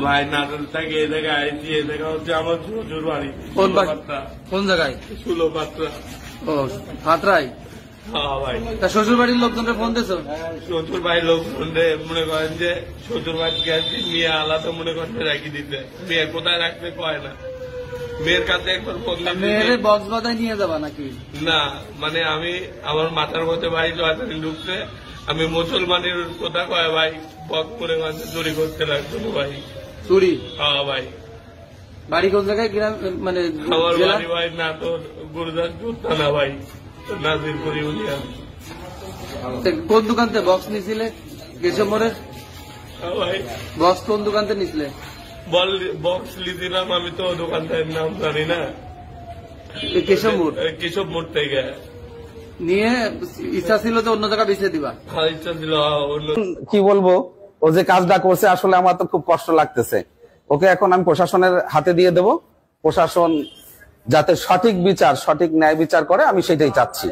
ভাই নাটোর থেকে এই জায়গায় আইছি, এই জায়গা হচ্ছে আমার শ্বশুর বাড়ি। কোন জায়গায়? সুলোপাত্রা। ও পাত্রাই। হ্যাঁ ভাই। তা শ্বশুর বাড়ির লোকজনকে ফোন দিয়েছো? শ্বশুর বাড়ির লোক মনে করেন যে শ্বশুর বাড়ি গেছি, মেয়ে আলাদা মনে করেন রাখি দিতে, মেয়ে কোথায় রাখতে কয় না। মেয়ের কাছে একবার ফোন দিতে, মেয়েরে বক্স বাজায় নিয়ে যাবা নাকি? না মানে আমি আমার মাথার মধ্যে ভাই জয়তানি ঢুকছে, আমি মুসলমানের কথা কয় ভাই বক করে চুরি করতে লাগতো ভাই। চুরি? হ্যাঁ ভাই। বাড়ি কোন জায়গায়? গ্রাম মানে আমার বাড়ি ভাই নাটোর গুরুদাসপুর থানা ভাই, নাজিরপুর ইউনিয়ন। কোন দোকান থেকে বক্স নিছিলে? কেশব মোড়ের ভাই বক্স কোন দোকান থেকে নিছিলে? বক্স লিছিলাম আমি তো দোকানদারের নাম জানি না। কেশব মোড়? কেশব মোড় থেকে নিয়ে ইচ্ছা ছিল তো অন্য জায়গায় বেঁচে দিবা? ইচ্ছা ছিল অন্য। কি বলবো, ও যে কাজটা করছে আসলে আমার তো খুব কষ্ট লাগতেছে। ওকে এখন আমি প্রশাসনের হাতে দিয়ে দেব, প্রশাসন যাতে সঠিক বিচার, সঠিক ন্যায় বিচার করে, আমি সেটাই চাচ্ছি।